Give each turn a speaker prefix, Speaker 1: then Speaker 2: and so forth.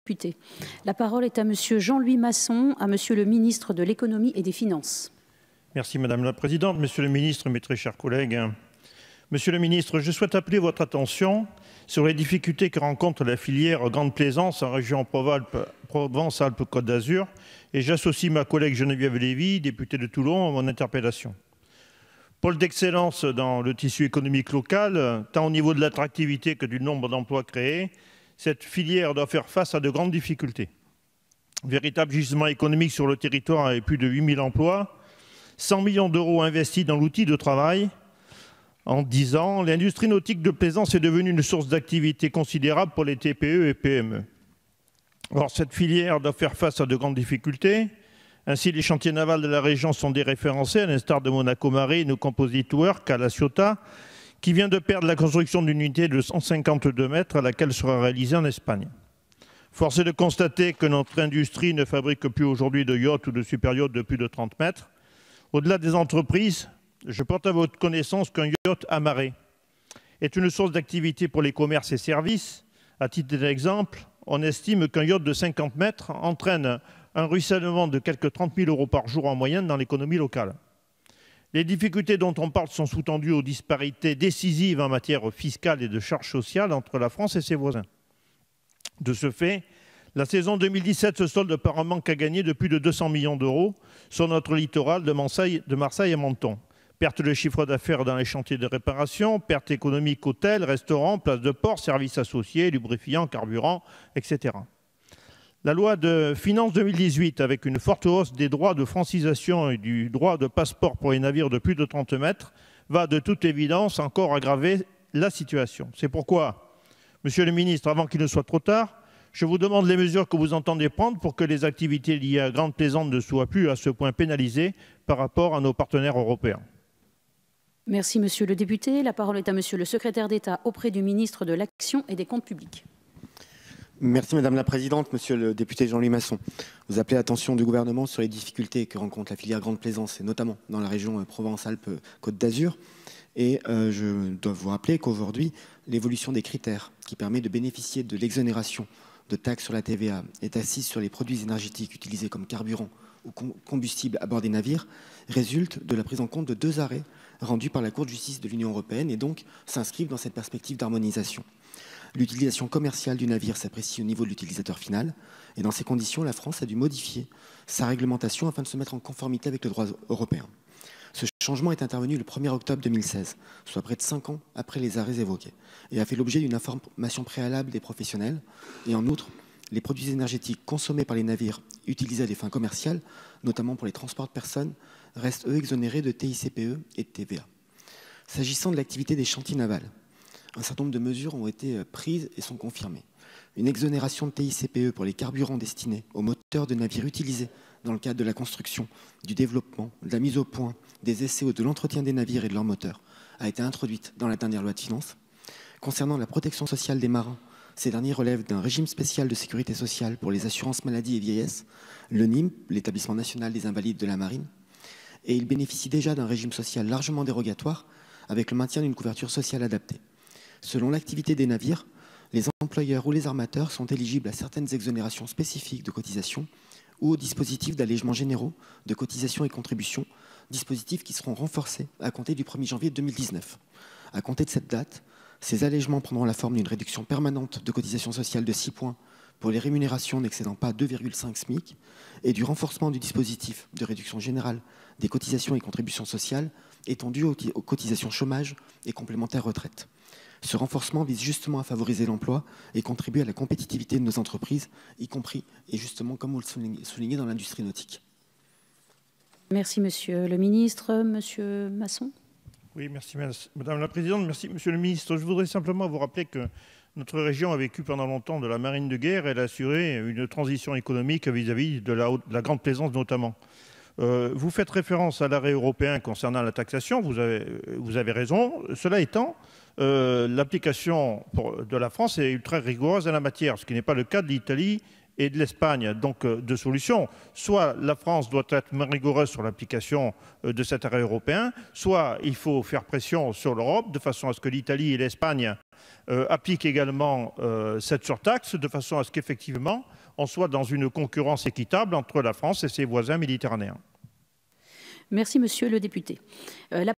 Speaker 1: député. La parole est à Monsieur Jean-Louis Masson, à Monsieur le ministre de l'Économie et des Finances.
Speaker 2: Merci Madame la Présidente, Monsieur le ministre, mes très chers collègues. Monsieur le ministre, je souhaite appeler votre attention sur les difficultés que rencontre la filière Grande Plaisance en région Provence-Alpes-Côte d'Azur, et j'associe ma collègue Geneviève Lévy, députée de Toulon, à mon interpellation. Pôle d'excellence dans le tissu économique local, tant au niveau de l'attractivité que du nombre d'emplois créés, cette filière doit faire face à de grandes difficultés. Véritable gisement économique sur le territoire avec plus de 8000 emplois, 100 millions d'euros investis dans l'outil de travail. En 10 ans, l'industrie nautique de plaisance est devenue une source d'activité considérable pour les TPE et PME. Or, cette filière doit faire face à de grandes difficultés. Ainsi, les chantiers navals de la région sont déréférencés, à l'instar de Monaco Marine ou Composite Work à La Ciotat, qui vient de perdre la construction d'une unité de 152 mètres à laquelle sera réalisée en Espagne. Force est de constater que notre industrie ne fabrique plus aujourd'hui de yachts ou de super-yachts de plus de 30 mètres. Au-delà des entreprises, je porte à votre connaissance qu'un yacht amarré est une source d'activité pour les commerces et services. À titre d'exemple, on estime qu'un yacht de 50 mètres entraîne un ruissellement de quelques 30 000 € par jour en moyenne dans l'économie locale. Les difficultés dont on parle sont sous-tendues aux disparités décisives en matière fiscale et de charges sociales entre la France et ses voisins. De ce fait, la saison 2017 se solde par un manque à gagner de plus de 200 millions d'euros sur notre littoral de Marseille à Menton. Perte de chiffre d'affaires dans les chantiers de réparation, perte économique hôtels, restaurants, places de port, services associés, lubrifiants, carburants, etc. La loi de finances 2018, avec une forte hausse des droits de francisation et du droit de passeport pour les navires de plus de 30 mètres, va de toute évidence encore aggraver la situation. C'est pourquoi, Monsieur le ministre, avant qu'il ne soit trop tard, je vous demande les mesures que vous entendez prendre pour que les activités liées à Grande Plaisance ne soient plus à ce point pénalisées par rapport à nos partenaires européens.
Speaker 1: Merci Monsieur le député. La parole est à Monsieur le secrétaire d'État auprès du ministre de l'Action et des Comptes publics.
Speaker 3: Merci Madame la Présidente, Monsieur le député Jean-Louis Masson. Vous appelez l'attention du gouvernement sur les difficultés que rencontre la filière Grande Plaisance, et notamment dans la région Provence-Alpes-Côte d'Azur. Et je dois vous rappeler qu'aujourd'hui, l'évolution des critères qui permet de bénéficier de l'exonération de taxes sur la TVA est assise sur les produits énergétiques utilisés comme carburant ou combustible à bord des navires résulte de la prise en compte de 2 arrêts rendus par la Cour de justice de l'Union européenne et donc s'inscrivent dans cette perspective d'harmonisation. L'utilisation commerciale du navire s'apprécie au niveau de l'utilisateur final et dans ces conditions, la France a dû modifier sa réglementation afin de se mettre en conformité avec le droit européen. Ce changement est intervenu le 1er octobre 2016, soit près de 5 ans après les arrêts évoqués, et a fait l'objet d'une information préalable des professionnels. Et en outre, les produits énergétiques consommés par les navires utilisés à des fins commerciales, notamment pour les transports de personnes, restent eux exonérés de TICPE et de TVA. S'agissant de l'activité des chantiers navals, un certain nombre de mesures ont été prises et sont confirmées. Une exonération de TICPE pour les carburants destinés aux moteurs de navires utilisés dans le cadre de la construction, du développement, de la mise au point, des essais ou de l'entretien des navires et de leurs moteurs a été introduite dans la dernière loi de finances. Concernant la protection sociale des marins, ces derniers relèvent d'un régime spécial de sécurité sociale pour les assurances maladie et vieillesse, le NIM, l'Établissement national des invalides de la marine, et ils bénéficient déjà d'un régime social largement dérogatoire avec le maintien d'une couverture sociale adaptée. Selon l'activité des navires, les employeurs ou les armateurs sont éligibles à certaines exonérations spécifiques de cotisations ou aux dispositifs d'allègement généraux de cotisations et contributions, dispositifs qui seront renforcés à compter du 1er janvier 2019. À compter de cette date, ces allègements prendront la forme d'une réduction permanente de cotisations sociales de 6 points pour les rémunérations n'excédant pas 2,5 SMIC et du renforcement du dispositif de réduction générale des cotisations et contributions sociales étendu aux cotisations chômage et complémentaires retraite. Ce renforcement vise justement à favoriser l'emploi et contribuer à la compétitivité de nos entreprises, y compris et justement comme vous le soulignez dans l'industrie nautique.
Speaker 1: Merci Monsieur le ministre. Monsieur Masson.
Speaker 2: Oui, merci Madame la Présidente. Merci Monsieur le ministre. Je voudrais simplement vous rappeler que notre région a vécu pendant longtemps de la marine de guerre. Elle a assuré une transition économique vis-à-vis de la Grande Plaisance notamment. Vous faites référence à l'arrêt européen concernant la taxation, vous avez raison. Cela étant, l'application de la France est ultra rigoureuse en la matière, ce qui n'est pas le cas de l'Italie et de l'Espagne, donc deux solutions. Soit la France doit être rigoureuse sur l'application de cet arrêt européen, soit il faut faire pression sur l'Europe de façon à ce que l'Italie et l'Espagne appliquent également cette surtaxe, de façon à ce qu'effectivement on soit dans une concurrence équitable entre la France et ses voisins méditerranéens.
Speaker 1: Merci, monsieur le député.